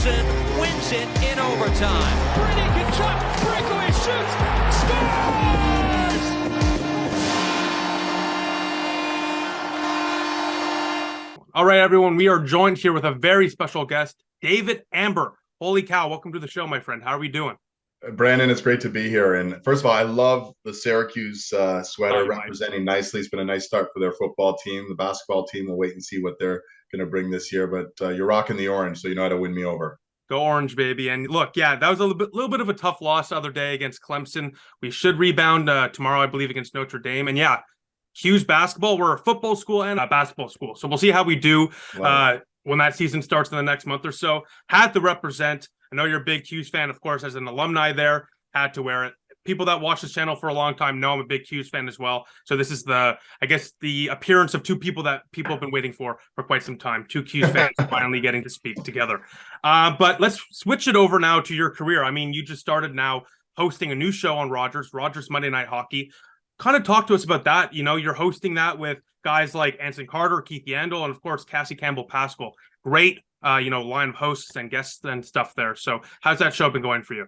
Thompson wins it in overtime. Brady can drop, breakaway shoots, scores! All right, everyone, we are joined here with a very special guest, David Amber. Holy cow, welcome to the show, my friend. How are we doing? Brandon, it's great to be here. And first of all, I love the Syracuse sweater representing nicely. It's been a nice start for their football team. The basketball team will wait and see what they're going to bring this year. But you're rocking the orange, so you know how to win me over. Go Orange, baby. And look, yeah, that was a little bit of a tough loss the other day against Clemson. We should rebound tomorrow, I believe, against Notre Dame. And yeah, Hughes basketball, we're a football school and a basketball school. So we'll see how we do when that season starts in the next month or so. Had to represent. I know you're a big Hughes fan, of course, as an alumni there. Had to wear it. People that watch this channel for a long time know I'm a big Hughes fan as well. So this is the appearance of two people that people have been waiting for quite some time. Two Hughes fans finally getting to speak together. But let's switch it over now to your career. I mean, you just started now hosting a new show on Rogers Monday Night Hockey. Kind of talk to us about that. You know, you're hosting that with guys like Anson Carter, Keith Yandel, and of course, Cassie Campbell-Pascal. Great, line of hosts and guests and stuff there. So how's that show been going for you?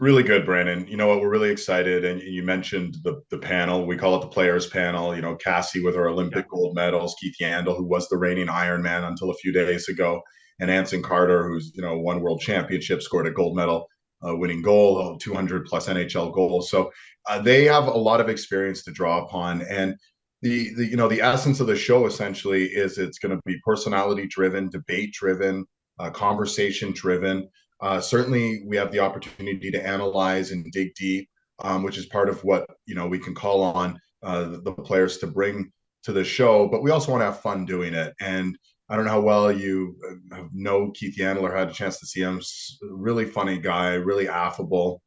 Really good, Brandon. You know what? We're really excited. And you mentioned the panel. We call it the players panel. You know, Cassie with her Olympic gold medals, Keith Yandel, who was the reigning Ironman until a few days ago, and Anson Carter, who's, won world championship, scored a gold medal winning goal, 200 plus NHL goals. So they have a lot of experience to draw upon. And the essence of the show essentially is it's going to be personality driven, debate driven, conversation driven. Certainly we have the opportunity to analyze and dig deep, which is part of what we can call on the players to bring to the show, but we also want to have fun doing it. And I don't know how well you know Keith Yandel or had a chance to see him. Really funny guy, really affable.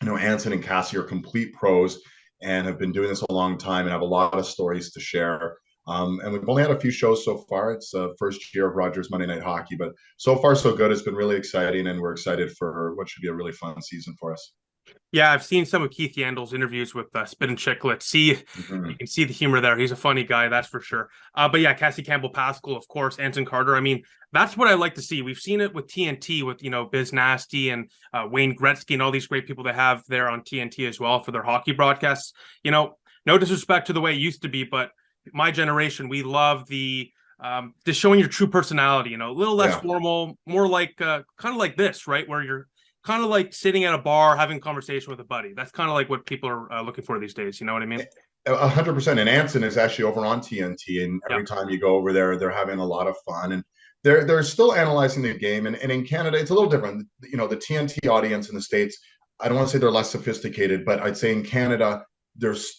Anson and Cassie are complete pros and have been doing this a long time and have a lot of stories to share. And we've only had a few shows so far. It's the first year of Rogers Monday Night Hockey, but so far so good. It's been really exciting, and we're excited for what should be a really fun season for us. Yeah, I've seen some of Keith Yandel's interviews with Spit and Chiclet. You can see the humor there. He's a funny guy, that's for sure. But yeah, Cassie Campbell-Pascal, of course, Anson Carter. I mean, that's what I like to see. We've seen it with TNT with, Biz Nasty and Wayne Gretzky and all these great people they have there on TNT as well for their hockey broadcasts. No disrespect to the way it used to be, but my generation, we love the just showing your true personality, a little less formal, more like kind of like this, right? Where you're kind of like sitting at a bar having a conversation with a buddy. That's kind of like what people are looking for these days. You know what I mean? 100%. And Anson is actually over on TNT, and every time you go over there, they're having a lot of fun, and they're still analyzing the game. And in Canada, it's a little different. The TNT audience in the States, I don't want to say they're less sophisticated, but I'd say in Canada, there's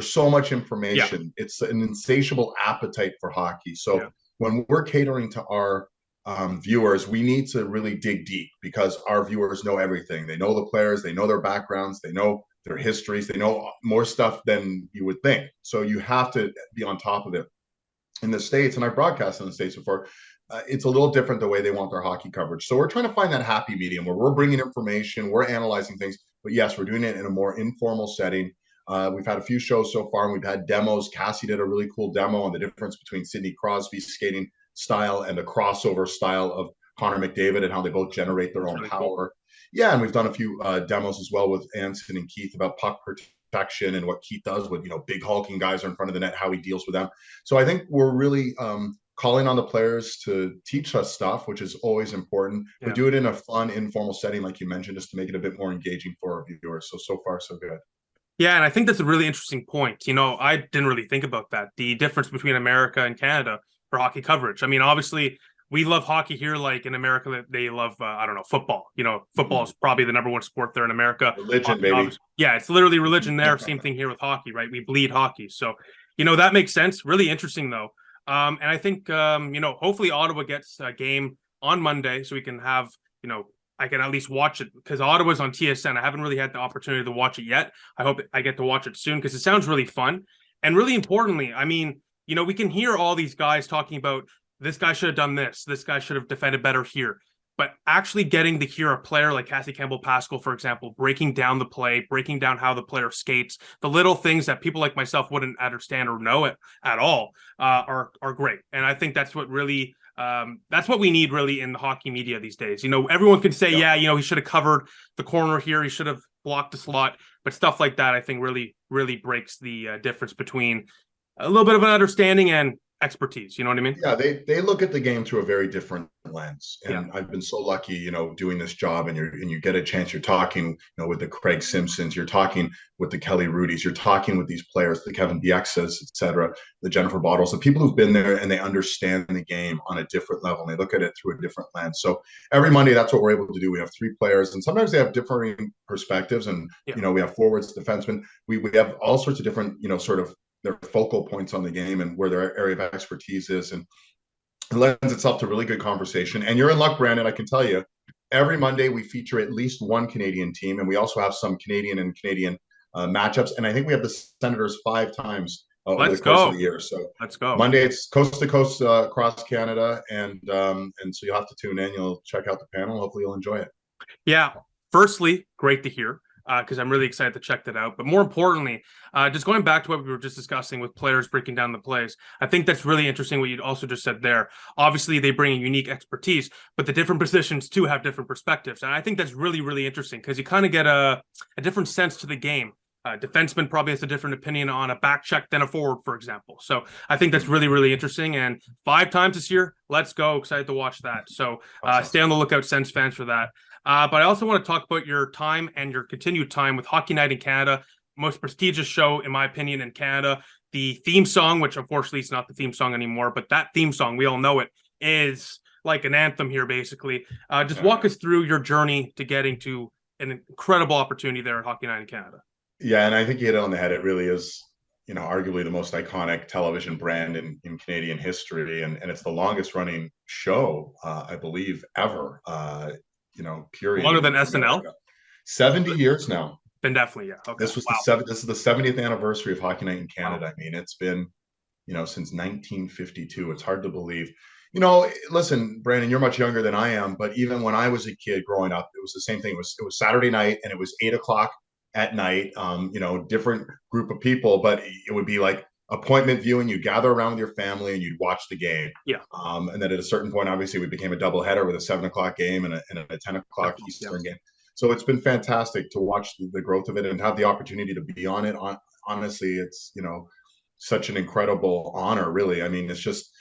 so much information. It's an insatiable appetite for hockey. So when we're catering to our viewers, we need to really dig deep, because our viewers know everything. They know the players, they know their backgrounds, they know their histories, they know more stuff than you would think. So you have to be on top of it. In the States, and I've broadcast in the States before, it's a little different the way they want their hockey coverage. So we're trying to find that happy medium where we're bringing information, we're analyzing things, but yes, we're doing it in a more informal setting. We've had a few shows so far, and we've had demos. Cassie did a really cool demo on the difference between Sidney Crosby's skating style and the crossover style of Connor McDavid, and how they both generate their own power. Yeah, and we've done a few demos as well with Anson and Keith about puck protection and what Keith does with, big hulking guys are in front of the net, how he deals with them. So I think we're really calling on the players to teach us stuff, which is always important, but do it in a fun, informal setting, like you mentioned, just to make it a bit more engaging for our viewers. So far, so good. Yeah, and I think that's a really interesting point. I didn't really think about that, the difference between America and Canada for hockey coverage. I mean, obviously, we love hockey here. Like in America, they love, football. Football is probably the number one sport there in America. Religion, baby. Yeah, it's literally religion there. Same thing here with hockey, right? We bleed hockey. So, that makes sense. Really interesting, though. And I think, hopefully Ottawa gets a game on Monday so we can have, I can at least watch it, because Ottawa's on TSN. I haven't really had the opportunity to watch it yet. I hope I get to watch it soon, because it sounds really fun. And really importantly, I mean, we can hear all these guys talking about this guy should have done this guy should have defended better here. But actually getting to hear a player like Cassie Campbell-Pascal, for example, breaking down the play, breaking down how the player skates, the little things that people like myself wouldn't understand or know it at all, are great. And I think that's what really That's what we need really in the hockey media these days. Everyone can say, he should have covered the corner here, he should have blocked the slot, but stuff like that, I think really, really breaks the difference between a little bit of an understanding and expertise. You know what I mean? Yeah, they look at the game through a very different lens. And Yeah. I've been so lucky, doing this job, and you get a chance, you're talking, with the Craig Simpsons, you're talking with the Kelly Rudies, you're talking with these players, the Kevin Biexas, et cetera, the Jennifer Bottles, the people who've been there and they understand the game on a different level. And they look at it through a different lens. So every Monday, that's what we're able to do. We have 3 players, and sometimes they have differing perspectives. And, we have forwards, defensemen. We have all sorts of different, sort of their focal points on the game and where their area of expertise is. And it lends itself to really good conversation. And you're in luck, Brandon. I can tell you, every Monday we feature at least one Canadian team, and we also have some Canadian matchups. And I think we have the Senators 5 times over the course of the year. So let's go. Monday it's coast to coast across Canada, and so you'll have to tune in. You'll check out the panel. Hopefully you'll enjoy it. Yeah. Firstly, great to hear. Because I'm really excited to check that out. But more importantly, just going back to what we were just discussing with players breaking down the plays, I think that's really interesting what you also just said there. Obviously, they bring a unique expertise, but the different positions too have different perspectives. And I think that's really, really interesting because you kind of get a different sense to the game. Defenseman probably has a different opinion on a back check than a forward, for example. So I think that's really, really interesting. And 5 times this year, let's go. Excited to watch that. So stay on the lookout, Sens fans, for that. But I also want to talk about your time and your continued time with Hockey Night in Canada, most prestigious show, in my opinion, in Canada. The theme song, which unfortunately is not the theme song anymore, but that theme song, we all know it, is like an anthem here, basically. Just walk us through your journey to getting to an incredible opportunity there at Hockey Night in Canada. Yeah, and I think you hit it on the head. It really is, arguably the most iconic television brand in Canadian history. And it's the longest running show, I believe, ever. Period. Longer than SNL? 70 years now. Then definitely, yeah. Okay. This was this is the 70th anniversary of Hockey Night in Canada. Wow. I mean, it's been, since 1952. It's hard to believe. Listen, Brandon, you're much younger than I am, but even when I was a kid growing up, it was the same thing. It was Saturday night, and it was 8:00 at night. Different group of people, but it would be like appointment viewing. You gather around with your family and you'd watch the game. Yeah. And then at a certain point, obviously, we became a doubleheader with a 7:00 game and a 10:00 Eastern game. So it's been fantastic to watch the growth of it and have the opportunity to be on it. Honestly, it's such an incredible honor. Really, I mean, it's just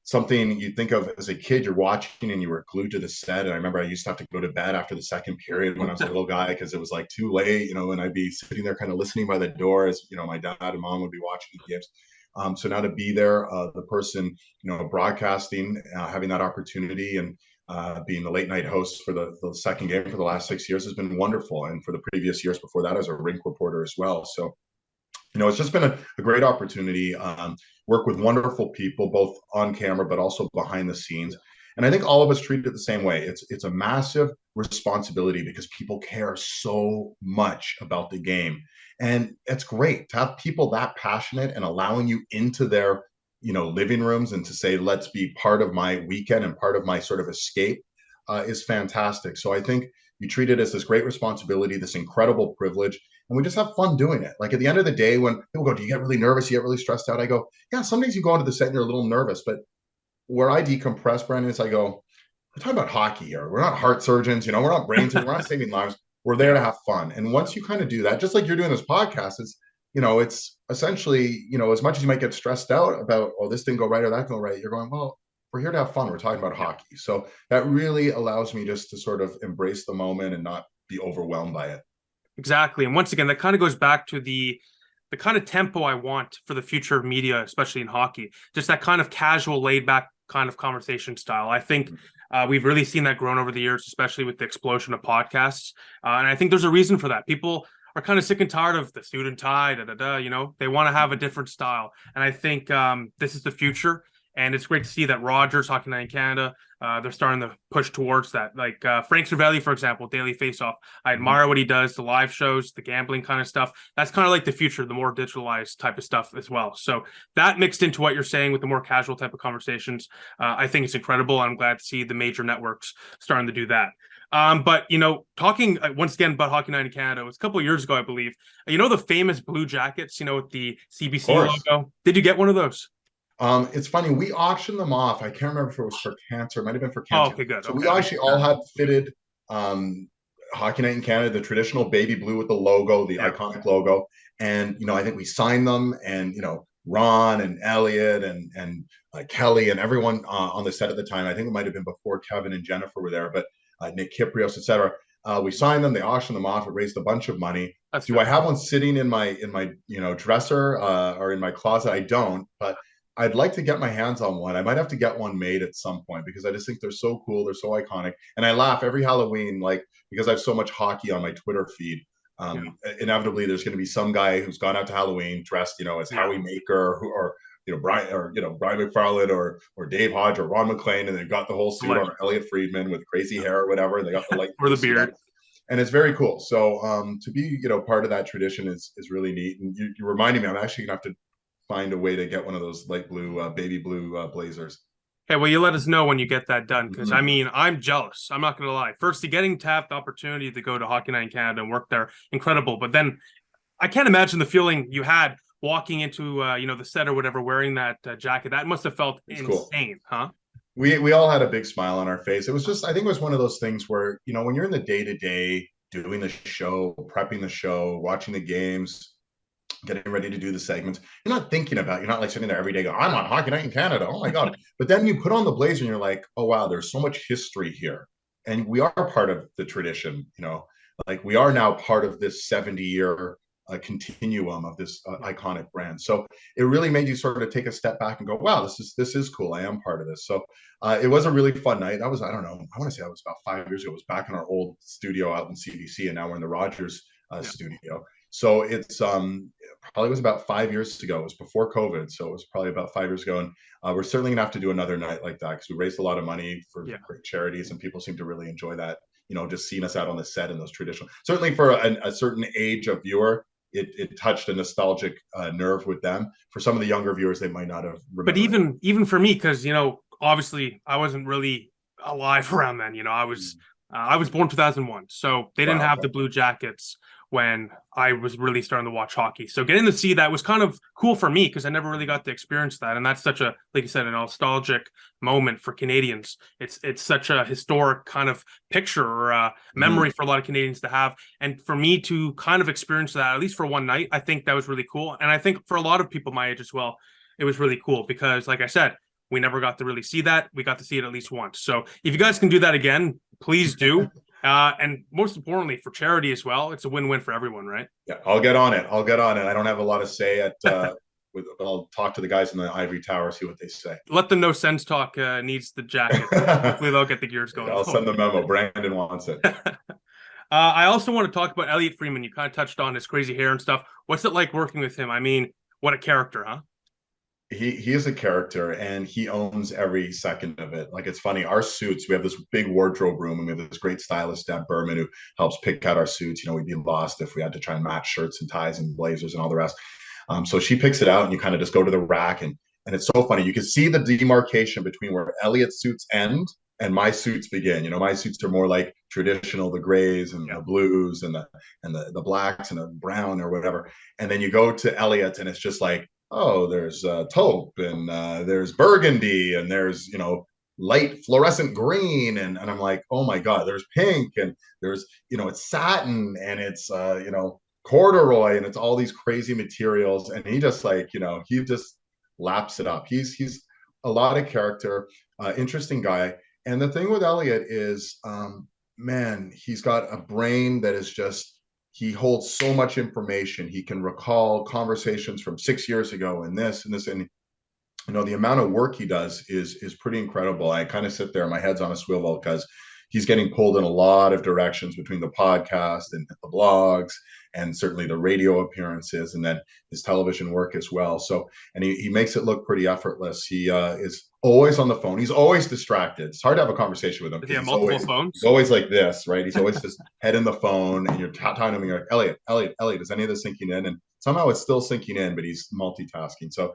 something you think of as a kid. You're watching and you were glued to the set. And I remember I used to have to go to bed after the second period when I was a little guy because it was like too late, and I'd be sitting there kind of listening by the door as my dad and mom would be watching the games. So now to be there, the person broadcasting, having that opportunity, and being the late night host for the second game for the last 6 years has been wonderful. And for the previous years before that, as a rink reporter as well. So it's just been a great opportunity. Work with wonderful people, both on camera, but also behind the scenes. And I think all of us treat it the same way. It's a massive responsibility because people care so much about the game. And it's great to have people that passionate and allowing you into their, living rooms and to say, let's be part of my weekend and part of my sort of escape is fantastic. So I think you treat it as this great responsibility, this incredible privilege, and we just have fun doing it. Like at the end of the day, when people go, do you get really nervous? You get really stressed out? I go, yeah, some days you go into the set and you're a little nervous, but where I decompress, Brandon, is I go, we're talking about hockey here. We're not heart surgeons, we're not brain surgeons, we're not saving lives. We're there to have fun. And once you kind of do that, just like you're doing this podcast, it's essentially, as much as you might get stressed out about, oh, this didn't go right or that go right, you're going, well, we're here to have fun. We're talking about hockey. So that really allows me just to sort of embrace the moment and not be overwhelmed by it. Exactly. And once again, that kind of goes back to the kind of tempo I want for the future of media, especially in hockey, just that kind of casual, laid back kind of conversation style. I think we've really seen that grown over the years, especially with the explosion of podcasts. And I think there's a reason for that. People are kind of sick and tired of the suit and tie, they want to have a different style. And I think this is the future. And it's great to see that Rogers, Hockey Night in Canada, they're starting to push towards that. Like Frank Cervelli, for example, Daily Faceoff. I admire what he does, the live shows, the gambling kind of stuff. That's kind of like the future, the more digitalized type of stuff as well. So that mixed into what you're saying with the more casual type of conversations, I think it's incredible. I'm glad to see the major networks starting to do that. But, talking once again about Hockey Night in Canada, it was a couple of years ago, I believe. The famous blue jackets, with the CBC logo. Did you get one of those? It's funny. We auctioned them off. I can't remember if it was for cancer. It might have been for Oh, cancer. okay, good. So Okay, we actually all had fitted Hockey Night in Canada, the traditional baby blue with the logo, the iconic logo. And, I think we signed them, and, Ron and Elliotte and Kelly and everyone on the set at the time. I think it might have been before Kevin and Jennifer were there, but Nick Kiprios, etc. We signed them. They auctioned them off. It raised a bunch of money. Do I have one sitting in my dresser or in my closet? I don't, but I'd like to get my hands on one. I might have to get one made at some point because I just think they're so cool. They're so iconic. And I laugh every Halloween, because I have so much hockey on my Twitter feed. Inevitably, there's going to be some guy who's gone out to Halloween dressed, as Howie Maker or Brian McFarland or Dave Hodge or Ron MacLean, and they've got the whole suit on, or Elliotte Friedman with crazy hair or whatever. And they got the light or the beard. And it's very cool. So to be, part of that tradition is really neat. And you reminded me, I'm actually gonna have to find a way to get one of those light blue, baby blue blazers. Okay, well, you let us know when you get that done, because I'm jealous. I'm not going to lie. Firstly, getting to have the opportunity to go to Hockey Night in Canada and work there, incredible. But then I can't imagine the feeling you had walking into the set or whatever, wearing that jacket. That must have felt insane, cool. Huh? We all had a big smile on our face. It was just, I think it was one of those things where, when you're in the day-to-day doing the show, prepping the show, watching the games, getting ready to do the segments, you're not sitting there every day going, I'm on Hockey Night in Canada, oh my god. But then you put on the blazer and you're like, oh wow, there's so much history here, and we are part of the tradition. We are now part of this 70-year continuum of this iconic brand. So it really made you sort of take a step back and go, wow, this is cool. I am part of this. So it was a really fun night. That was, I don't know, I want to say that was about 5 years ago. It was back in our old studio out in CBC, and now we're in the Rogers studio. So it's probably was about 5 years ago. It was before COVID, so it was probably about 5 years ago. And we're certainly gonna have to do another night like that, because we raised a lot of money for great charities, and people seem to really enjoy that. Just seeing us out on the set in those traditional. Certainly for a certain age of viewer, it touched a nostalgic nerve with them. For some of the younger viewers, they might not have remembered. But even for me, because obviously I wasn't really alive around then. I was born 2001, so they didn't have the Blue Jackets when I was really starting to watch hockey. So getting to see that was kind of cool for me, because I never really got to experience that. And that's such a, like you said, a nostalgic moment for Canadians. It's such a historic kind of picture or memory for a lot of Canadians to have. And for me to kind of experience that, at least for one night, I think that was really cool. And I think for a lot of people my age as well, it was really cool because, like I said, we never got to really see that. We got to see it at least once. So if you guys can do that again, please do. And most importantly, for charity as well, it's a win-win for everyone, right? Yeah, I'll get on it. I don't have a lot to say but I'll talk to the guys in the Ivory Tower, see what they say. Let them know Sens Talk needs the jacket. Hopefully they'll get the gears going. I'll send the memo. Brandon wants it. I also want to talk about Elliotte Friedman. You kind of touched on his crazy hair and stuff. What's it like working with him? I mean, what a character, huh? He is a character, and he owns every second of it. Like, it's funny, our suits, we have this big wardrobe room, and we have this great stylist, Deb Berman, who helps pick out our suits. We'd be lost if we had to try and match shirts and ties and blazers and all the rest. So she picks it out, and you kind of just go to the rack, and it's so funny. You can see the demarcation between where Elliott's suits end and my suits begin. My suits are more like traditional, the grays and the blues and the blacks and the brown or whatever. And then you go to Elliott's, and it's just like, oh, there's taupe, and there's burgundy, and there's light fluorescent green, and I'm like, oh my god, there's pink, and there's it's satin, and it's corduroy, and it's all these crazy materials, and he just he just laps it up. He's a lot of character, interesting guy. And the thing with Elliotte is, man, he's got a brain that is just, he holds so much information. He can recall conversations from 6 years ago and this and this. And, the amount of work he does is pretty incredible. I kind of sit there, my head's on a swivel, because he's getting pulled in a lot of directions between the podcast and the blogs, and certainly the radio appearances, and then his television work as well. So, and he makes it look pretty effortless. He is always on the phone. He's always distracted. It's hard to have a conversation with him. Does he have multiple phones? He's always like this, right? He's always just head in the phone, and you're talking to him, and you're like, Elliotte, is any of this sinking in? And somehow it's still sinking in, but he's multitasking. So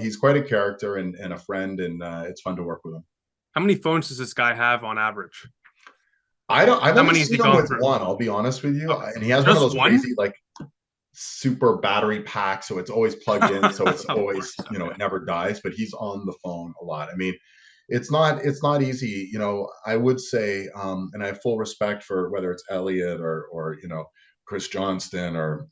he's quite a character and a friend, and it's fun to work with him. How many phones does this guy have on average? I've only seen him with one, I'll be honest with you. And he has one of those crazy, super battery pack, so it's always plugged in, so it's Of always, course. it never dies, but he's on the phone a lot. I mean, it's not easy. I would say, and I have full respect for whether it's Elliotte or Chris Johnston or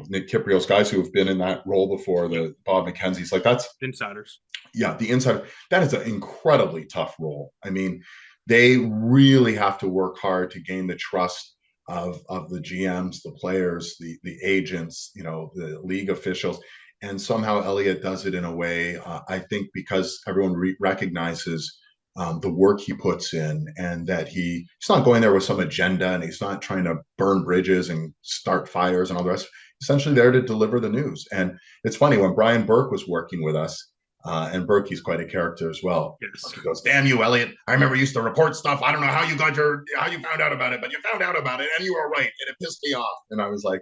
Nick Kiprios, guys who have been in that role before, the Bob McKenzie's, like, that's, Insiders. yeah, the inside, that is an incredibly tough role. I mean, they really have to work hard to gain the trust of the GMs, the players, the agents, the league officials, and somehow Elliotte does it in a way. I think because everyone recognizes the work he puts in, and that he's not going there with some agenda, and he's not trying to burn bridges and start fires and all the rest. Essentially, there to deliver the news. And it's funny, when Brian Burke was working with us. And Berkey's quite a character as well. Yes. He goes, "Damn you, Elliotte! I remember you used to report stuff. I don't know how you found out about it, but you found out about it, and you were right, and it pissed me off." And I was like,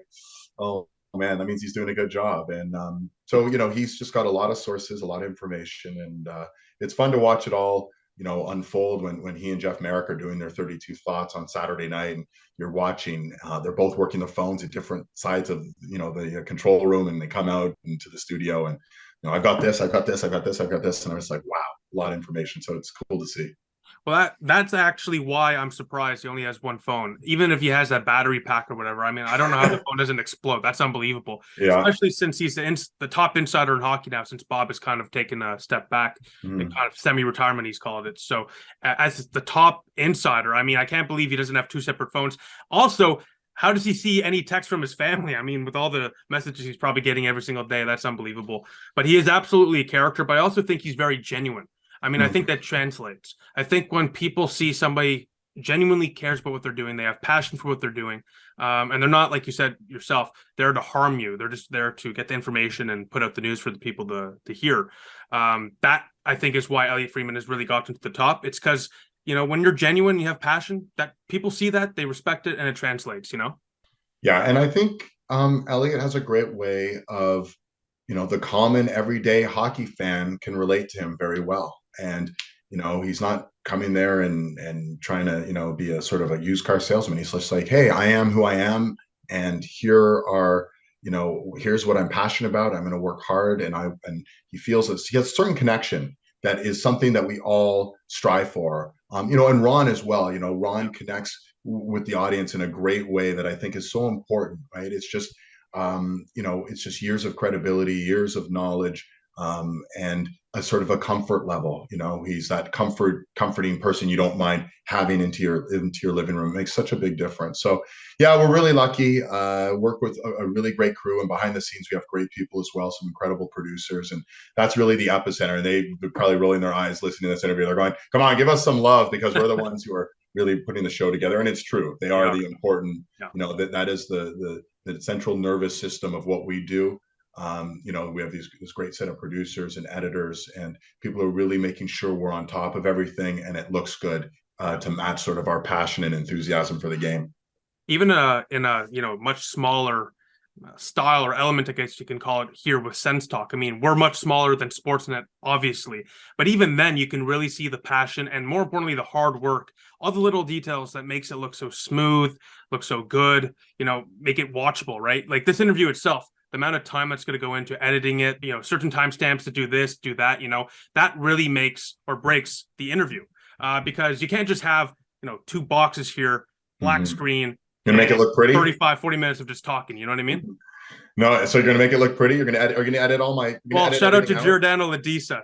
"Oh man, that means he's doing a good job." And so he's just got a lot of sources, a lot of information, and it's fun to watch it all unfold when he and Jeff Merrick are doing their 32 thoughts on Saturday night, and you're watching. They're both working the phones at different sides of the control room, and they come out into the studio and. I've got this, I've got this, I've got this, I've got this. And I was like, wow, a lot of information. So it's cool to see. Well, that's actually why I'm surprised he only has one phone. Even if he has that battery pack or whatever. I mean, I don't know how the phone doesn't explode. That's unbelievable. Yeah. Especially since he's the top insider in hockey now, since Bob has kind of taken a step back and kind of semi-retirement, he's called it. So as the top insider, I mean, I can't believe he doesn't have two separate phones. Also, how does he see any text from his family? I mean, with all the messages he's probably getting every single day, that's unbelievable. But he is absolutely a character, but I also think he's very genuine. I mean, I think that translates. I think when people see somebody genuinely cares about what they're doing, they have passion for what they're doing, and they're not, like you said yourself, there to harm you. They're just there to get the information and put out the news for the people to hear. That, I think, is why Elliotte Friedman has really gotten to the top. It's because when you're genuine, you have passion, that people see that, they respect it, and it translates, Yeah. And I think Elliotte has a great way of, the common everyday hockey fan can relate to him very well. And, he's not coming there and trying to, be a sort of a used car salesman. He's just like, hey, I am who I am. And here's what I'm passionate about. I'm going to work hard. And he feels this, he has a certain connection that is something that we all strive for. And Ron as well. Ron connects with the audience in a great way that I think is so important, right? It's just, it's just years of credibility, years of knowledge, and a sort of a comfort level. He's that comforting person you don't mind having into your living room. It makes such a big difference. So yeah, we're really lucky. Work with a really great crew, and behind the scenes we have great people as well, some incredible producers, and that's really the epicenter. And they're probably rolling their eyes listening to this interview. They're going, "Come on, give us some love," because we're the ones who are really putting the show together. And it's true, they are the important. That is the central nervous system of what we do. We have this great set of producers and editors and people who are really making sure we're on top of everything and it looks good to match sort of our passion and enthusiasm for the game. Even in a much smaller style or element, I guess you can call it, here with Sens Talk. I mean, we're much smaller than Sportsnet, obviously, but even then you can really see the passion and, more importantly, the hard work, all the little details that makes it look so smooth, look so good, make it watchable, right? Like this interview itself, the amount of time that's going to go into editing it, certain timestamps to do this, do that, that really makes or breaks the interview, because you can't just have, two boxes here, black screen, Gonna make it look pretty. 40 minutes of just talking. You know what I mean? No, so you're gonna make it look pretty. You're gonna edit all my. Well, shout out to Giordano Ladisa.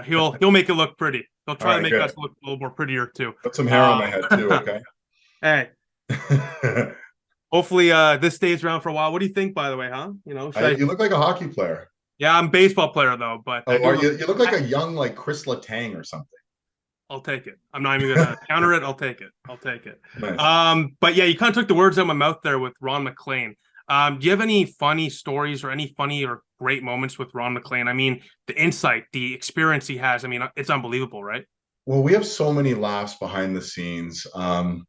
He'll make it look pretty. He'll try to make us look a little more prettier too. Put some hair on my head too. Okay. Hey. Hopefully, this stays around for a while. What do you think, by the way? Huh? You look like a hockey player. Yeah, I'm a baseball player though, but you look like a young Chris Letang or something. I'll take it. I'm not even gonna counter it. I'll take it. Nice. But yeah, you kind of took the words out of my mouth there with Ron MacLean. Do you have any funny stories or any funny or great moments with Ron MacLean? I mean, the insight, the experience he has. I mean, it's unbelievable, right? Well, we have so many laughs behind the scenes. And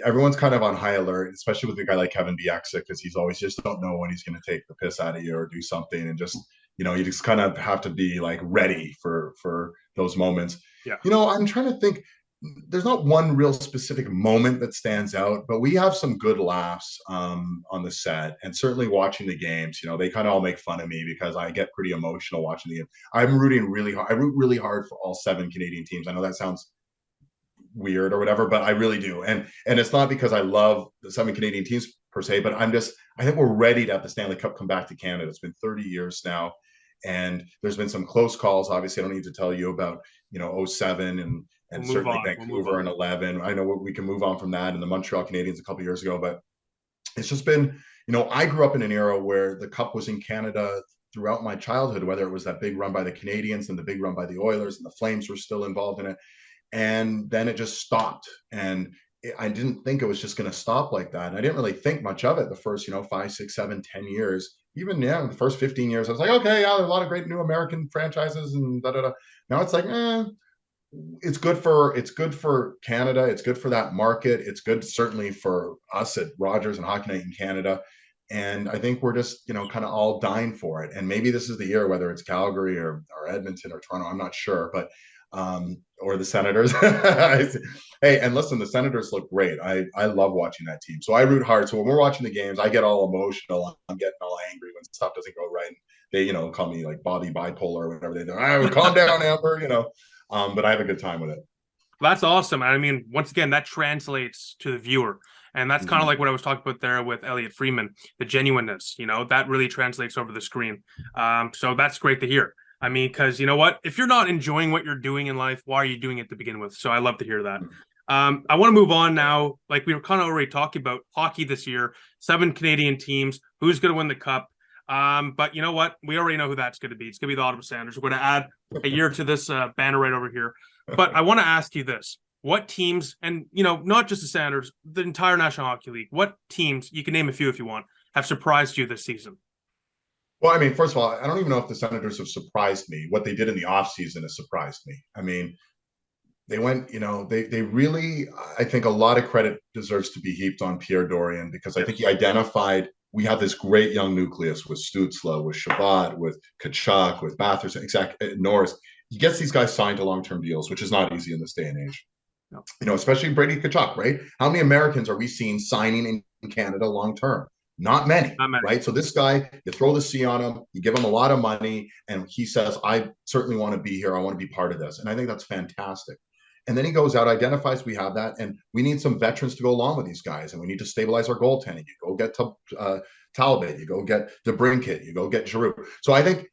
everyone's kind of on high alert, especially with a guy like Kevin Bieksa, because he's always just don't know when he's going to take the piss out of you or do something, and just you just kind of have to be like ready for those moments. Yeah. I'm trying to think. there's not one real specific moment that stands out, but we have some good laughs on the set, and certainly watching the games. They kind of all make fun of me because I get pretty emotional watching the game. I'm rooting really hard. I root really hard for all 7 Canadian teams. I know that sounds weird or whatever, but I really do. And it's not because I love the 7 Canadian teams per se, but I think we're ready to have the Stanley Cup come back to Canada. It's been 30 years now, and there's been some close calls. Obviously, I don't need to tell you about 07 and We'll certainly on. Vancouver and 11. I know we can move on from that, and the Montreal Canadiens a couple years ago, but it's just been, I grew up in an era where the Cup was in Canada throughout my childhood, whether it was that big run by the Canadiens and the big run by the Oilers, and the Flames were still involved in it. And then it just stopped. And I didn't think it was just going to stop like that. And I didn't really think much of it the first, 5, 6, 7, 10 years. Even the first 15 years, I was like, okay, yeah, there's a lot of great new American franchises and da da da. Now it's like, it's good for Canada. It's good for that market. It's good certainly for us at Rogers and Hockey Night in Canada. And I think we're just, kind of all dying for it. And maybe this is the year, whether it's Calgary or Edmonton or Toronto, I'm not sure, but or the Senators. Hey, and listen, the Senators look great. I love watching that team. So I root hard. So when we're watching the games, I get all emotional. I'm getting all angry when stuff doesn't go right. And they, call me like Bobby bipolar or whatever they do. Calm down, Amber, but I have a good time with it. That's awesome. I mean, once again, that translates to the viewer. And that's kind of like what I was talking about there with Elliotte Friedman, the genuineness, that really translates over the screen. So that's great to hear. I mean, because you know what? If you're not enjoying what you're doing in life, why are you doing it to begin with? So I love to hear that. I want to move on now. Like we were kind of already talking about hockey this year, 7 Canadian teams. Who's going to win the Cup? But you know what? We already know who that's going to be. It's going to be the Ottawa Senators. We're going to add a year to this banner right over here. But I want to ask you this. What teams, and not just the Senators, the entire National Hockey League, what teams, you can name a few if you want, have surprised you this season? Well, I mean, first of all, I don't even know if the Senators have surprised me. What they did in the offseason has surprised me. I mean, they went, they really, I think a lot of credit deserves to be heaped on Pierre Dorian, because I think he identified, we have this great young nucleus with Stützle, with Shabbat, with Kachuk, with Bathurst, Norris. He gets these guys signed to long-term deals, which is not easy in this day and age. No. Especially Brady Kachuk, right? How many Americans are we seeing signing in Canada long-term? Not many, right? So this guy, you throw the C on him, you give him a lot of money, and he says, I certainly want to be here. I want to be part of this. And I think that's fantastic. And then he goes out, identifies we have that, and we need some veterans to go along with these guys, and we need to stabilize our goaltending. You go get Talbot, you go get DeBrincat, you go get Giroux. So I think,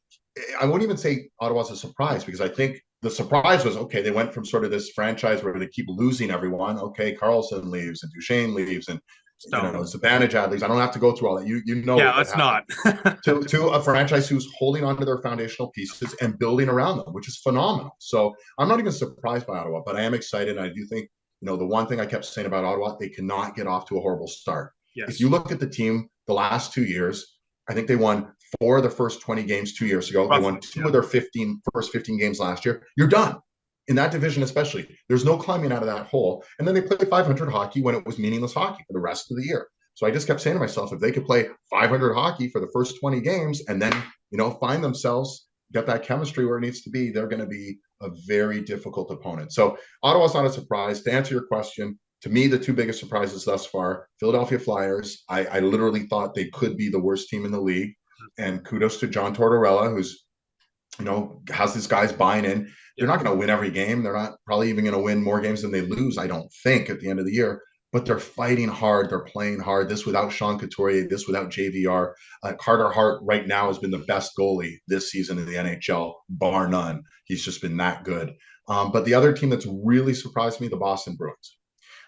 I wouldn't even say Ottawa's a surprise, because I think the surprise was, okay, they went from sort of this franchise where they keep losing everyone. Okay, Carlson leaves, and Duchesne leaves, and Zibanejad leaves. I don't have to go through all that. Yeah, let's not. to a franchise who's holding on to their foundational pieces and building around them, which is phenomenal. So I'm not even surprised by Ottawa, but I am excited. And I do think, the one thing I kept saying about Ottawa, they cannot get off to a horrible start. Yes. If you look at the team the last 2 years, I think they won 4 of their first 20 games 2 years ago. Roughly, they won 2 of their first 15 games last year. You're done. In that division especially, there's no climbing out of that hole. And then they played 500 hockey when it was meaningless hockey for the rest of the year. So I just kept saying to myself, if they could play 500 hockey for the first 20 games and then, find themselves, get that chemistry where it needs to be, they're going to be a very difficult opponent. So Ottawa's not a surprise. To answer your question, to me, the 2 biggest surprises thus far, Philadelphia Flyers. I literally thought they could be the worst team in the league. And kudos to John Tortorella, who's, has these guys buying in. They're not going to win every game. They're not probably even going to win more games than they lose, I don't think, at the end of the year. But they're fighting hard. They're playing hard. This without Sean Couturier, this without JVR. Carter Hart right now has been the best goalie this season in the NHL, bar none. He's just been that good. But the other team that's really surprised me, the Boston Bruins.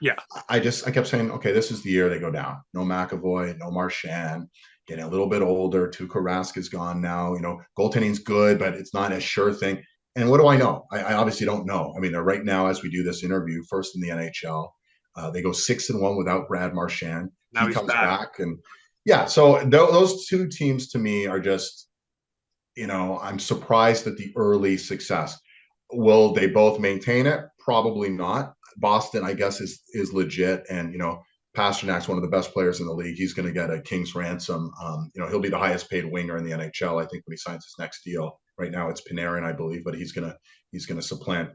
Yeah. I kept saying, okay, this is the year they go down. No McAvoy, no Marchand. Getting a little bit older. Tuukka Rask is gone now. Goaltending's good, but it's not a sure thing. And what do I know? I obviously don't know. I mean, they're right now, as we do this interview, first in the NHL. They go 6-1 without Brad Marchand. Now he comes back. And yeah, so those 2 teams to me are just, I'm surprised at the early success. Will they both maintain it? Probably not. Boston, I guess, is legit. And, Pasternak's one of the best players in the league. He's going to get a king's ransom. He'll be the highest paid winger in the NHL, I think, when he signs his next deal. Right now it's Panarin, I believe, but he's gonna supplant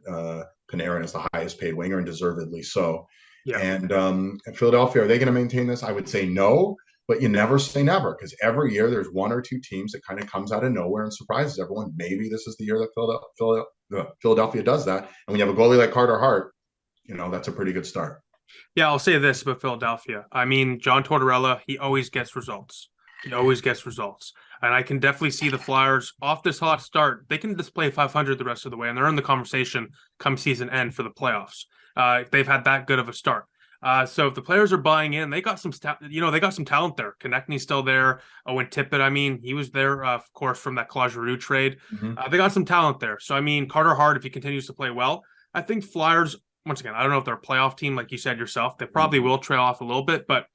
Panarin is the highest paid winger, and deservedly so. Yeah. And Philadelphia, are they going to maintain this? I would say no, but you never say never, because every year there's one or two teams that kind of comes out of nowhere and surprises everyone. Maybe this is the year that Philadelphia does that. And when you have a goalie like Carter Hart, that's a pretty good start. Yeah, I'll say this about Philadelphia. I mean, John Tortorella, he always gets results. And I can definitely see the Flyers off this hot start. They can display 500 the rest of the way, and they're in the conversation come season end for the playoffs. They've had that good of a start. So if the players are buying in, they got some talent there. Konechny's still there. Owen Tippett, I mean, he was there, of course, from that Claude Giroux trade. Mm-hmm. They got some talent there. So, I mean, Carter Hart, if he continues to play well, I think Flyers, once again, I don't know if they're a playoff team, like you said yourself. They probably will trail off a little bit, but,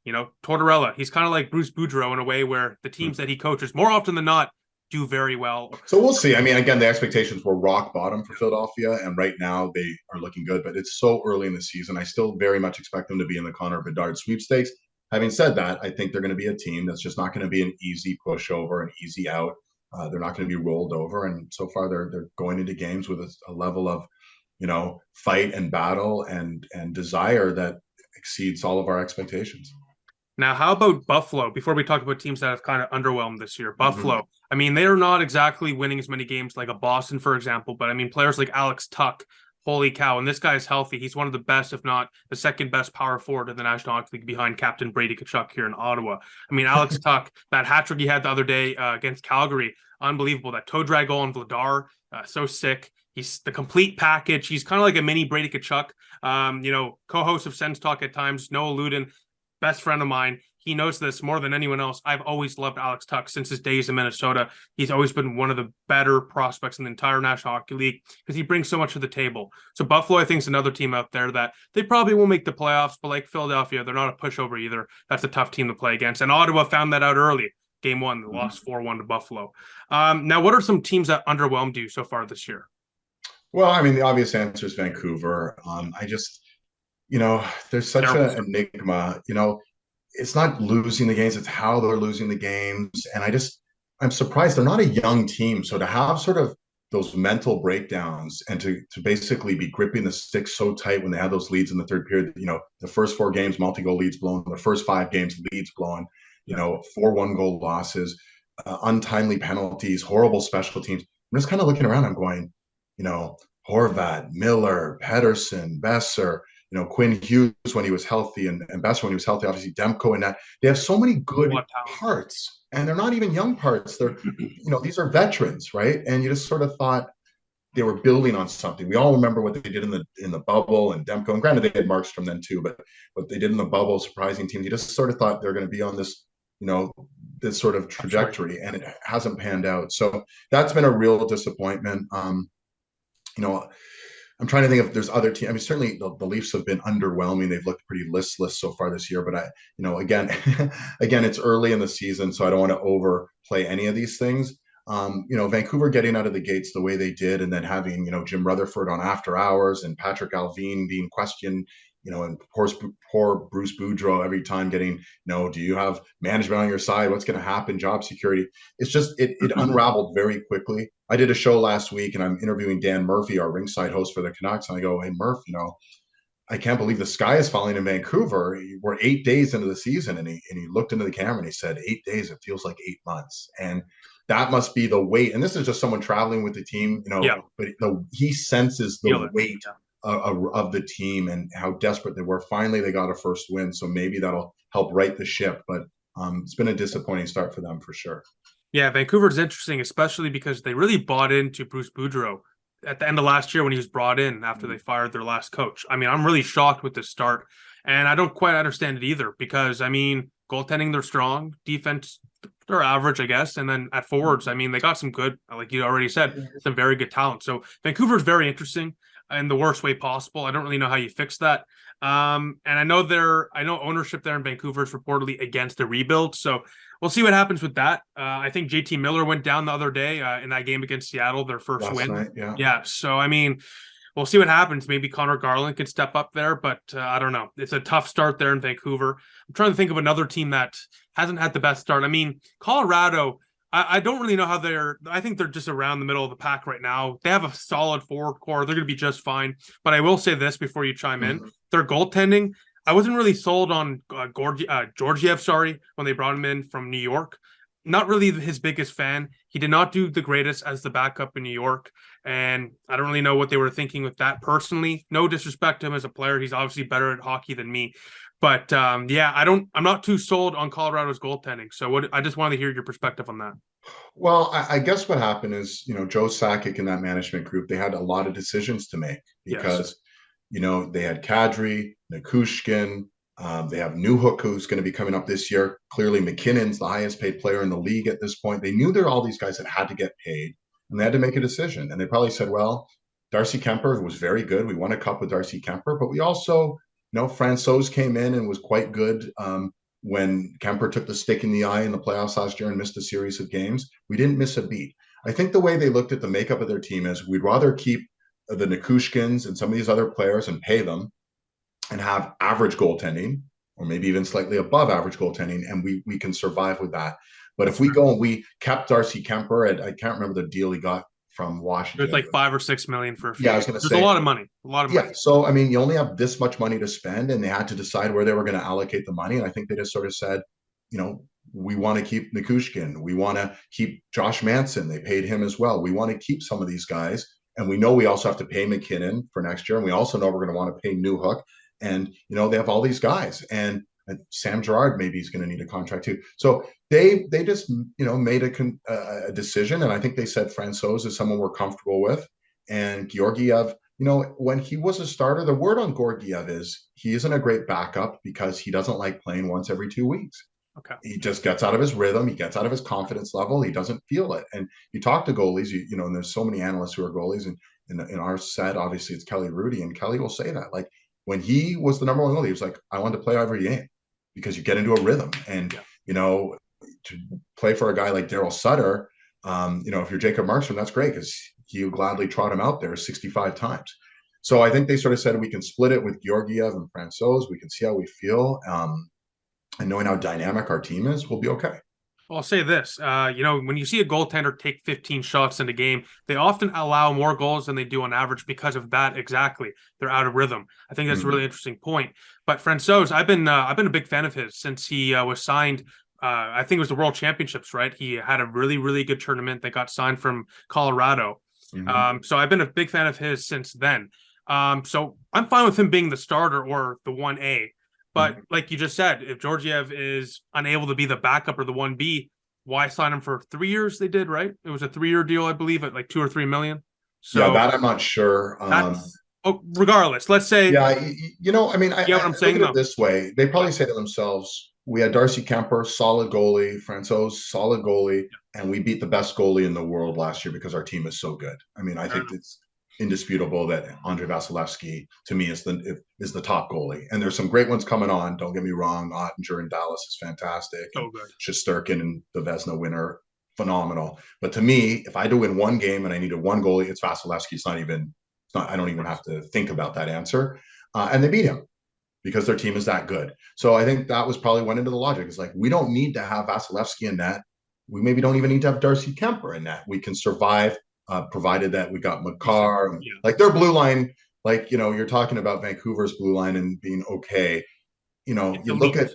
Tortorella, he's kind of like Bruce Boudreau in a way where the teams that he coaches, more often than not, do very well. So we'll see. I mean, again, the expectations were rock bottom for Philadelphia, and right now they are looking good, but it's so early in the season. I still very much expect them to be in the Connor Bedard sweepstakes. Having said that, I think they're going to be a team that's just not going to be an easy pushover, an easy out. They're not going to be rolled over, and so far they're going into games with a level of, fight and battle and desire that exceeds all of our expectations. Now, how about Buffalo? Before we talk about teams that have kind of underwhelmed this year, Buffalo, I mean, they are not exactly winning as many games like a Boston, for example, but I mean, players like Alex Tuch, holy cow, and this guy is healthy. He's one of the best, if not the second best power forward in the National Hockey League behind Captain Brady Tkachuk here in Ottawa. I mean, Alex Tuch, that hat trick he had the other day against Calgary, unbelievable. That toe drag goal on Vladar, so sick. He's the complete package. He's kind of like a mini Brady Tkachuk, co-host of Sens Talk at times, Noah Ludin, best friend of mine. He knows this more than anyone else. I've always loved Alex Tuch since his days in Minnesota. He's always been one of the better prospects in the entire National Hockey League because he brings so much to the table. So Buffalo, I think, is another team out there that they probably won't make the playoffs, but like Philadelphia, they're not a pushover either. That's a tough team to play against. And Ottawa found that out early. Game one, they lost 4-1 to Buffalo. Now, what are some teams that underwhelmed you so far this year? Well, I mean, the obvious answer is Vancouver. There's such an enigma. It's not losing the games, it's how they're losing the games. And I'm surprised they're not a young team. So to have sort of those mental breakdowns and to basically be gripping the stick so tight when they have those leads in the third period, the first 4 games, multi-goal leads blown, the first 5 games, leads blown, 4 1-goal losses, untimely penalties, horrible special teams. I'm just kind of looking around, I'm going, Horvat, Miller, Pedersen, Besser, Quinn Hughes when he was healthy, and Besser when he was healthy, obviously Demko and that. They have so many good parts, and they're not even young parts. They're, these are veterans, right? And you just sort of thought they were building on something. We all remember what they did in the bubble and Demko, and granted they had Markstrom then too, but what they did in the bubble, surprising team. You just sort of thought they're going to be on this, this sort of trajectory, and it hasn't panned out. So that's been a real disappointment. I'm trying to think if there's other teams. I mean, certainly the Leafs have been underwhelming. They've looked pretty listless so far this year. But again, it's early in the season, so I don't want to overplay any of these things. Vancouver getting out of the gates the way they did, and then having Jim Rutherford on After Hours and Patrick Alvin being questioned, and poor Bruce Boudreau every time getting, do you have management on your side? What's going to happen? Job security. It's just, it unraveled very quickly. I did a show last week and I'm interviewing Dan Murphy, our ringside host for the Canucks. And I go, hey, Murph, I can't believe the sky is falling in Vancouver. We're 8 days into the season. And he looked into the camera and he said, 8 days, it feels like 8 months. And that must be the weight. And this is just someone traveling with the team, but he senses the weight of the team and how desperate they were. Finally, they got a first win, so maybe that'll help right the ship. But it's been a disappointing start for them for sure. Yeah, Vancouver's interesting, especially because they really bought into Bruce Boudreau at the end of last year when he was brought in after they fired their last coach. I mean, I'm really shocked with this start, and I don't quite understand it either because, I mean, goaltending, they're strong. Defense, they're average, I guess. And then at forwards, I mean, they got some good, like you already said, some very good talent. So Vancouver's very interesting in the worst way possible. I don't really know how you fix that. And I know ownership there in Vancouver is reportedly against a rebuild. So we'll see what happens with that. I think JT Miller went down the other day in that game against Seattle, their first Last win. night, yeah. So, I mean, we'll see what happens. Maybe Connor Garland could step up there, but I don't know. It's a tough start there in Vancouver. I'm trying to think of another team that hasn't had the best start. I mean, Colorado, I don't really know how I think they're just around the middle of the pack right now. They have a solid forward core. They're going to be just fine. But I will say this before you chime in. Their goaltending, I wasn't really sold on Georgiev, when they brought him in from New York. Not really his biggest fan. He did not do the greatest as the backup in New York. And I don't really know what they were thinking with that personally. No disrespect to him as a player. He's obviously better at hockey than me. But I'm not too sold on Colorado's goaltending. So I just wanted to hear your perspective on that. Well, I guess what happened is, Joe Sakic and that management group, they had a lot of decisions to make because, they had Kadri, Nikushkin, they have Newhook, who's going to be coming up this year. Clearly, McKinnon's the highest paid player in the league at this point. They knew there were all these guys that had to get paid, and they had to make a decision. And they probably said, well, Darcy Kemper was very good. We won a cup with Darcy Kemper, but we also, Francouz came in and was quite good when Kemper took the stick in the eye in the playoffs last year and missed a series of games. We didn't miss a beat. I think the way they looked at the makeup of their team is we'd rather keep the Nikushkins and some of these other players and pay them and have average goaltending or maybe even slightly above average goaltending, and we can survive with that. But if we go and we kept Darcy Kemper at, I can't remember the deal he got from Washington. It's like $5 or $6 million for a fee. Yeah, I was going to say. There's a lot of money. Yeah, so, you only have this much money to spend, and they had to decide where they were going to allocate the money. And I think they just sort of said, we want to keep Nikushkin. We want to keep Josh Manson. They paid him as well. We want to keep some of these guys. And we know we also have to pay McKinnon for next year. And we also know we're going to want to pay Newhook. And, they have all these guys. And Sam Girard maybe is going to need a contract too. So they just, made a decision. And I think they said Francouz is someone we're comfortable with. And Georgiev, when he was a starter, the word on Georgiev is he isn't a great backup because he doesn't like playing once every 2 weeks. Okay. He just gets out of his rhythm. He gets out of his confidence level. He doesn't feel it. And you talk to goalies, and there's so many analysts who are goalies. And in our set, obviously, it's Kelly Rudy. And Kelly will say that. Like, when he was the number one goalie, he was like, I want to play every game because you get into a rhythm. And, to play for a guy like Daryl Sutter, if you're Jacob Markstrom, that's great because he would gladly trot him out there 65 times. So I think they sort of said we can split it with Georgiev and Francouz. We can see how we feel. And knowing how dynamic our team is, we'll be okay. I'll say this, when you see a goaltender take 15 shots in a game, they often allow more goals than they do on average because of that. Exactly. They're out of rhythm. I think that's a really interesting point. But Francouz, I've been a big fan of his since he was signed. I think it was the World Championships, right? He had a really, really good tournament. They got signed from Colorado. So I've been a big fan of his since then. So I'm fine with him being the starter or the 1A. But like you just said, if Georgiev is unable to be the backup or the 1B, why sign him for 3 years? They did, right? It was a 3-year deal, I believe, at like $2 or $3 million. So yeah, that I'm not sure. Regardless, let's say. Yeah, I I'm saying, look at it this way. They probably say to themselves, we had Darcy Kemper, solid goalie, Francouz, solid goalie, and we beat the best goalie in the world last year because our team is so good. I think it's indisputable that Andrei Vasilevsky, to me, is the top goalie. And there's some great ones coming on. Don't get me wrong. Ottinger in Dallas is fantastic. So good. Shesterkin and the Vezina winner, phenomenal. But to me, if I had to win one game and I needed one goalie, it's Vasilevsky. I don't even have to think about that answer. And they beat him because their team is that good. So I think that was probably went into the logic. It's like, we don't need to have Vasilevsky in net. We maybe don't even need to have Darcy Kemper in net. We can survive provided that we got Makar. Like their blue line, you're talking about Vancouver's blue line and being okay. You look at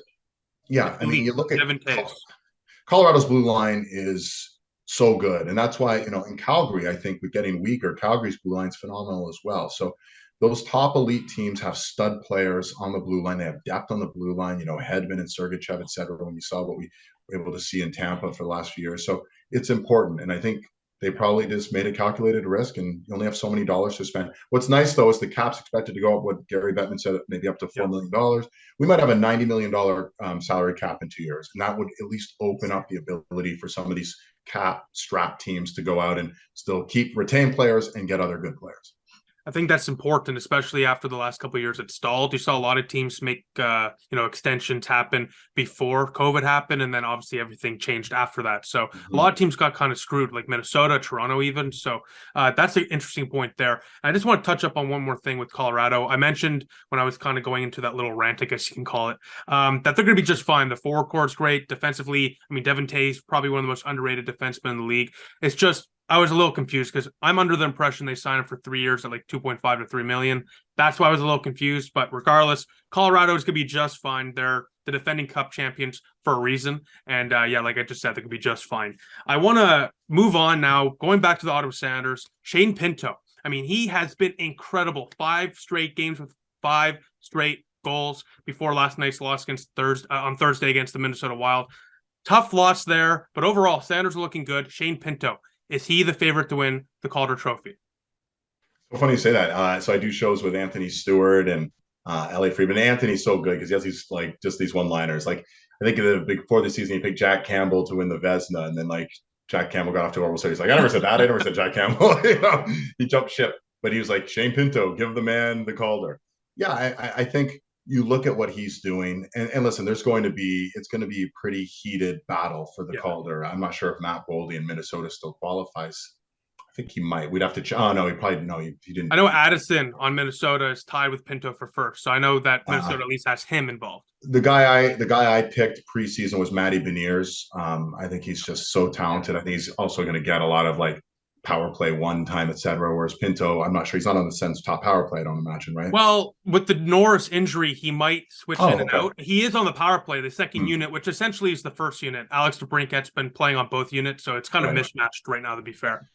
Colorado's blue line is so good. And that's why, in Calgary, I think with getting weaker, Calgary's blue line's phenomenal as well. So those top elite teams have stud players on the blue line. They have depth on the blue line, Hedman and Sergachev, et cetera, when you saw what we were able to see in Tampa for the last few years. So it's important. And I think they probably just made a calculated risk, and you only have so many dollars to spend. What's nice, though, is the cap's expected to go up, what Gary Bettman said, maybe up to $4 million. We might have a $90 million salary cap in 2 years, and that would at least open up the ability for some of these cap strap teams to go out and still retain players and get other good players. I think that's important, especially after the last couple of years it stalled. You saw a lot of teams make extensions happen before COVID happened, and then obviously everything changed after that. So a lot of teams got kind of screwed, like Minnesota, Toronto even. So that's an interesting point there. I just want to touch up on one more thing with Colorado. I mentioned when I was kind of going into that little rant, I guess you can call it, that they're going to be just fine. The forward core's great. Defensively, I mean, Devin Tays probably one of the most underrated defensemen in the league. It's just I was a little confused because I'm under the impression they signed him for 3 years at like 2.5 to 3 million. That's why I was a little confused. But regardless, Colorado is going to be just fine. They're the defending Cup champions for a reason. And like I just said, they could be just fine. I want to move on now, going back to the Ottawa Senators. Shane Pinto. I mean, he has been incredible. 5 straight games with 5 straight goals before last night's loss against on Thursday against the Minnesota Wild. Tough loss there, but overall, Sanders are looking good. Shane Pinto, is he the favorite to win the Calder Trophy? So funny you say that. So I do shows with Anthony Stewart and Elliotte Friedman. Anthony's so good because he has these just these one-liners. Like I think before the season he picked Jack Campbell to win the Vezina, and then Jack Campbell got off to a horrible start. He's like, I never said that. I never said Jack Campbell. He jumped ship, but he was like, Shane Pinto, give the man the Calder. Yeah, I think you look at what he's doing, and listen, it's going to be a pretty heated battle for the Calder. I'm not sure if Matt Boldy in Minnesota still qualifies. I think he might. We'd have to. Oh no, he didn't. I know Addison on Minnesota is tied with Pinto for first, so I know that Minnesota at least has him involved. The guy I picked preseason was Matty Beniers. I think he's just so talented. I think he's also going to get a lot of power play one time, etc. Whereas Pinto, I'm not sure, he's not on the Sens top power play, I don't imagine, right? Well, with the Norris injury, he might switch in and out. He is on the power play, the second unit, which essentially is the first unit. Alex DeBrincat's been playing on both units, so it's kind of mismatched right now, to be fair,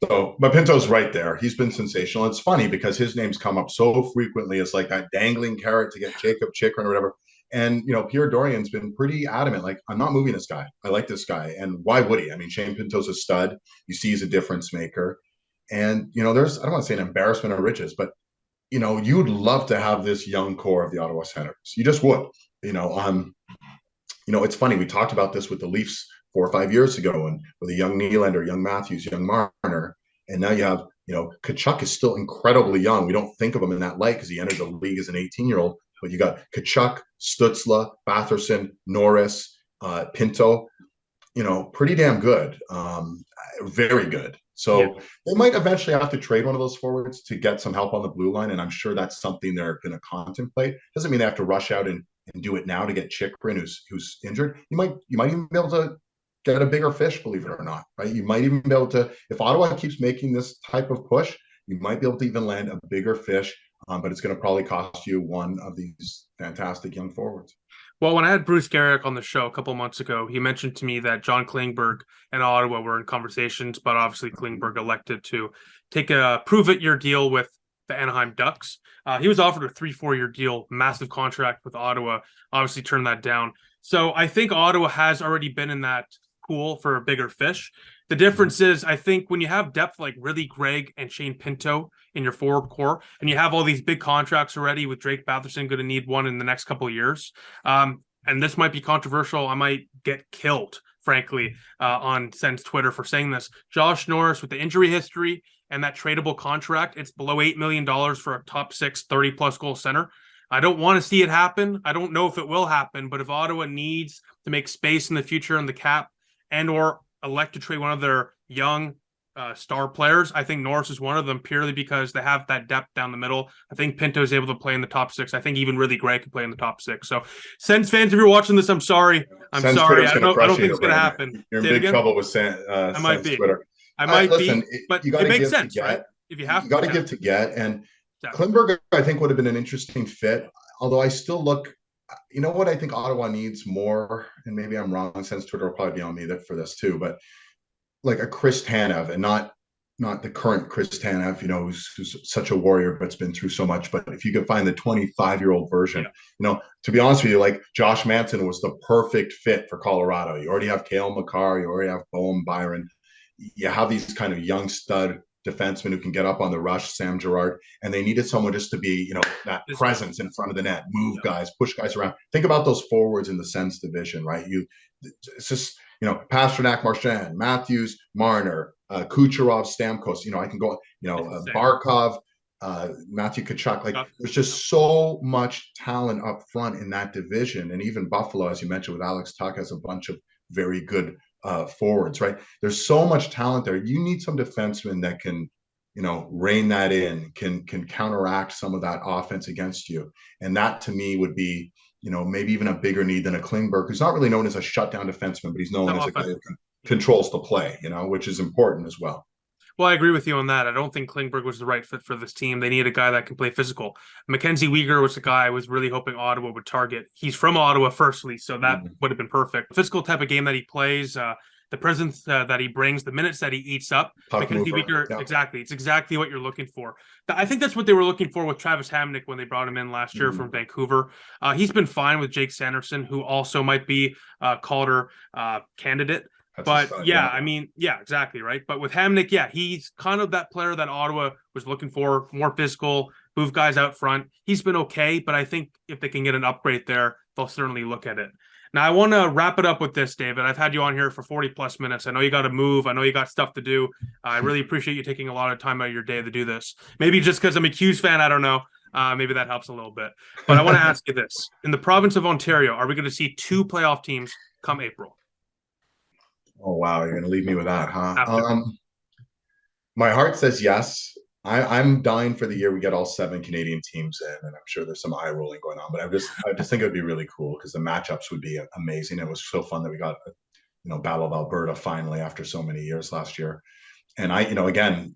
So, but Pinto's right there. He's been sensational. It's funny because his name's come up so frequently as that dangling carrot to get Jacob Chikrin or whatever. And, Pierre Dorian's been pretty adamant. I'm not moving this guy. I like this guy. And why would he? I mean, Shane Pinto's a stud. You see he's a difference maker. And, there's, I don't want to say an embarrassment of riches, but, you'd love to have this young core of the Ottawa Senators. You just would. It's funny. We talked about this with the Leafs 4 or 5 years ago, and with a young Nylander, young Matthews, young Marner. And now you have, Tkachuk is still incredibly young. We don't think of him in that light because he entered the league as an 18-year-old. But you got Tkachuk, Stützle, Batherson, Norris, Pinto, pretty damn good, very good. So they might eventually have to trade one of those forwards to get some help on the blue line, and I'm sure that's something they're going to contemplate. Doesn't mean they have to rush out and do it now to get Chikrin, who's injured. You might even be able to get a bigger fish, believe it or not, right? You might even be able to, if Ottawa keeps making this type of push, you might be able to even land a bigger fish. But it's going to probably cost you one of these fantastic young forwards. Well, when I had Bruce Garrick on the show a couple of months ago, he mentioned to me that John Klingberg and Ottawa were in conversations, but obviously Klingberg elected to take a prove-it-year deal with the Anaheim Ducks. He was offered a 3-4-year deal, massive contract with Ottawa, obviously turned that down. So I think Ottawa has already been in that pool for a bigger fish. The difference is, I think when you have depth like Ridley Gregg and Shane Pinto in your forward core, and you have all these big contracts already with Drake Batherson going to need one in the next couple of years, and this might be controversial. I might get killed, frankly, on Sens Twitter for saying this. Josh Norris, with the injury history and that tradable contract, it's below $8 million for a top 6, 30-plus goal center. I don't want to see it happen. I don't know if it will happen, but if Ottawa needs to make space in the future in the cap and or elect to trade one of their young star players, I think Norris is one of them purely because they have that depth down the middle. I think Pinto is able to play in the top 6. I think even really Gray can play in the top 6. So, Sens fans, if you're watching this, I'm sorry. Sens sorry. I don't think it's going to happen. You're in big trouble with Sens Twitter. I might be, but it makes sense, right? If you have you got to give to get. And Klingberg, I think, would have been an interesting fit. Although I still look, you know what I think Ottawa needs more, and maybe I'm wrong. Sens Twitter will probably be on me for this too, but like a Chris Tanev, and not the current Chris Tanev, who's such a warrior but's been through so much. But if you could find the 25-year-old version, to be honest with you, like Josh Manson was the perfect fit for Colorado. You already have Cale Makar, you already have Boehm Byron. You have these kind of young stud defensemen who can get up on the rush, Sam Girard, and they needed someone just to be, that presence in front of the net, move guys, push guys around. Think about those forwards in the Sens division, right? It's just, Pasternak, Marchand, Matthews, Marner, Kucherov, Stamkos. I can go, Barkov, Matthew Tkachuk. Like, there's just so much talent up front in that division. And even Buffalo, as you mentioned, with Alex Tuch, has a bunch of very good forwards, right? There's so much talent there. You need some defensemen that can, rein that in, can counteract some of that offense against you. And that, to me, would be, maybe even a bigger need than a Klingberg, who's not really known as a shutdown defenseman, but he's known as a guy who controls the play, which is important as well. Well, I agree with you on that. I don't think Klingberg was the right fit for this team. They needed a guy that can play physical. Mackenzie Weegar was the guy I was really hoping Ottawa would target. He's from Ottawa, firstly, so that would have been perfect. Physical type of game that he plays, the presence that he brings, the minutes that he eats up. Mackenzie Weegar, exactly. It's exactly what you're looking for. I think that's what they were looking for with Travis Hamonic when they brought him in last year from Vancouver. He's been fine with Jake Sanderson, who also might be a Calder candidate. But I mean, exactly, right? But with Hamonic, he's kind of that player that Ottawa was looking for, more physical, move guys out front. He's been okay, but I think if they can get an upgrade there, they'll certainly look at it. Now, I want to wrap it up with this, David. I've had you on here for 40 plus minutes. I know you got to move. I know you got stuff to do. I really appreciate you taking a lot of time out of your day to do this. Maybe just because I'm a Hughes fan, I don't know. Maybe that helps a little bit. But I want to ask you this. In the province of Ontario, are we going to see 2 playoff teams come April? Oh, wow. You're going to leave me with that, huh? My heart says yes. I'm dying for the year we get all 7 Canadian teams in, and I'm sure there's some eye rolling going on, but I just think it would be really cool because the matchups would be amazing. It was so fun that we got, Battle of Alberta finally after so many years last year. And again,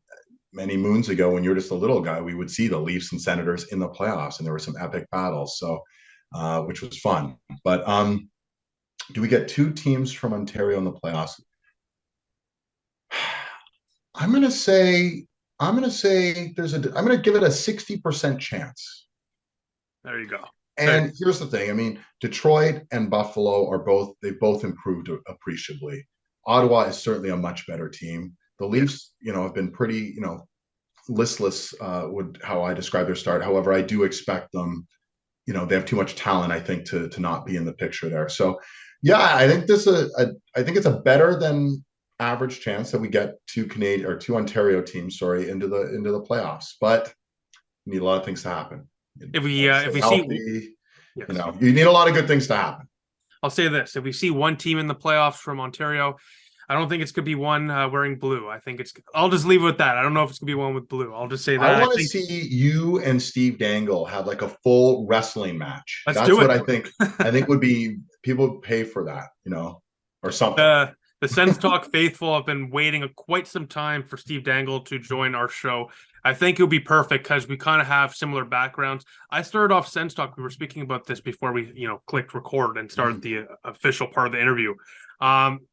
many moons ago when you were just a little guy, we would see the Leafs and Senators in the playoffs, and there were some epic battles. So, which was fun. But do we get 2 teams from Ontario in the playoffs? I'm going to give it a 60% chance. There you go. And here's the thing. I mean, Detroit and Buffalo they've both improved appreciably. Ottawa is certainly a much better team. The Leafs, have been pretty, listless, would how I describe their start. However, I do expect them, they have too much talent, I think, to not be in the picture there. So, I think I think it's a better than average chance that we get 2 Ontario teams, into the playoffs. But you need a lot of things to happen. If we see, you need a lot of good things to happen. I'll say this: if we see one team in the playoffs from Ontario, I don't think it's going to be one wearing blue. I think I'll just leave it with that. I don't know if it's going to be one with blue. I'll just say that. I want to see you and Steve Dangle have like a full wrestling match. That's what I think. I think would be, people would pay for that, or something. The Sens Talk faithful have been waiting quite some time for Steve Dangle to join our show. I think it would be perfect because we kind of have similar backgrounds. I started off Sens Talk. We were speaking about this before we, clicked record and started the official part of the interview.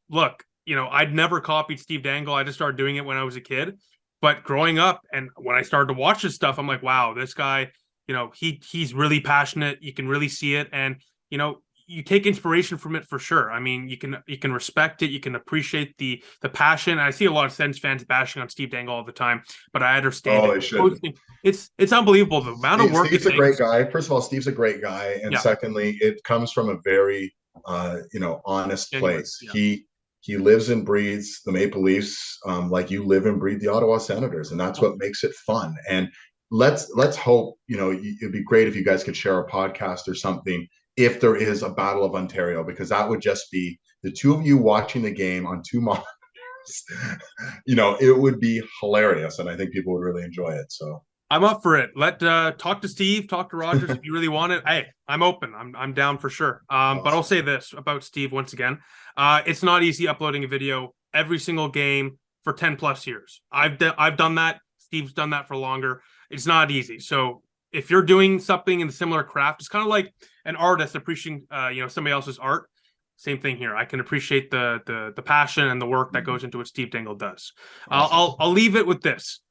Look, I'd never copied Steve Dangle. I just started doing it when I was a kid. But growing up and when I started to watch this stuff, I'm like, wow, this guy, he's really passionate. You can really see it. And, you take inspiration from it for sure. I mean, you can respect it. You can appreciate the passion. I see a lot of Sens fans bashing on Steve Dangle all the time, but I understand. Oh, they should. It's unbelievable the amount of work. Steve's a great guy. First of all, Steve's a great guy, and secondly, it comes from a very honest place. He lives and breathes the Maple Leafs like you live and breathe the Ottawa Senators, and that's what makes it fun. And let's hope it'd be great if you guys could share a podcast or something if there is a Battle of Ontario, because that would just be the 2 of you watching the game on 2 monitors. It would be hilarious, and I think people would really enjoy it. So I'm up for it. Talk to Steve, talk to Rogers if you really want it. Hey, I'm open. I'm down for sure. Awesome. But I'll say this about Steve once again. It's not easy uploading a video every single game for 10 plus years. I've done that. Steve's done that for longer. It's not easy. So if you're doing something in the similar craft, it's kind of like an artist appreciating, somebody else's art. Same thing here. I can appreciate the passion and the work that goes into what Steve Dangle does. Awesome. I'll leave it with this: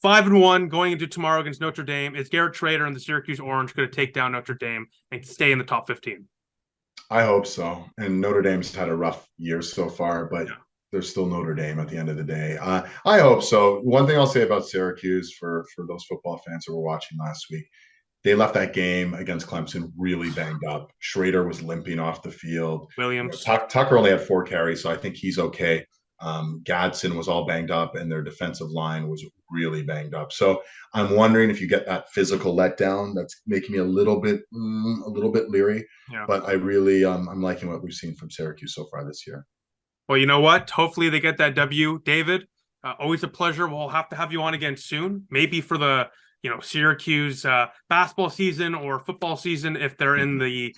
5-1 going into tomorrow against Notre Dame. Is Garrett Trader and the Syracuse Orange going to take down Notre Dame and stay in the top 15? I hope so. And Notre Dame's had a rough year so far, but they're still Notre Dame at the end of the day. I hope so. One thing I'll say about Syracuse for those football fans who were watching last week, they left that game against Clemson really banged up. Schrader was limping off the field. Williams. Tucker only had 4 carries, so I think he's okay. Gadsden was all banged up, and their defensive line was really banged up. So I'm wondering if you get that physical letdown, that's making me a little bit leery. Yeah. But I really, I'm liking what we've seen from Syracuse so far this year. Well, you know what? Hopefully they get that W. David, always a pleasure. We'll have to have you on again soon, maybe for the Syracuse basketball season or football season if they're in the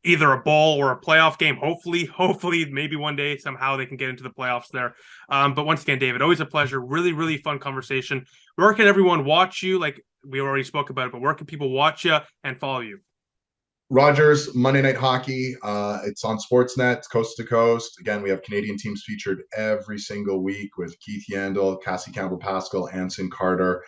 either a bowl or a playoff game. Hopefully, maybe one day somehow they can get into the playoffs there. But once again, David, always a pleasure. Really, really fun conversation. Where can everyone watch you? Like we already spoke about it, but where can people watch you and follow you? Rogers, Monday Night Hockey. It's on Sportsnet, coast to coast. Again, we have Canadian teams featured every single week with Keith Yandel, Cassie Campbell-Pascal, Anson Carter.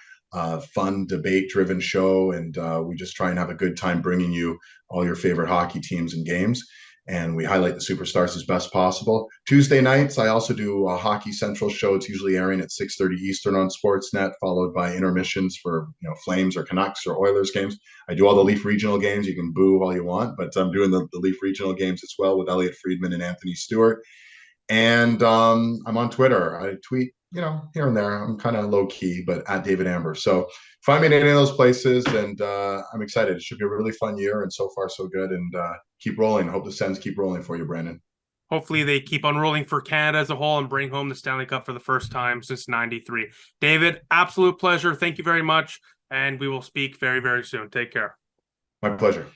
Fun, debate-driven show, and we just try and have a good time bringing you all your favorite hockey teams and games. And we highlight the superstars as best possible. Tuesday nights, I also do a Hockey Central show. It's usually airing at 6:30 Eastern on Sportsnet, followed by intermissions for Flames or Canucks or Oilers games. I do all the Leaf Regional games. You can boo all you want, but I'm doing the Leaf Regional games as well with Elliotte Friedman and Anthony Stewart. And I'm on Twitter. I tweet, here and there. I'm kind of low key, but at David Amber. So find me in any of those places, and I'm excited. It should be a really fun year, and so far so good. And keep rolling. Hope the Sens keep rolling for you, Brandon. Hopefully they keep on rolling for Canada as a whole and bring home the Stanley Cup for the first time since '93. David, absolute pleasure. Thank you very much, and we will speak very, very soon. Take care. My pleasure.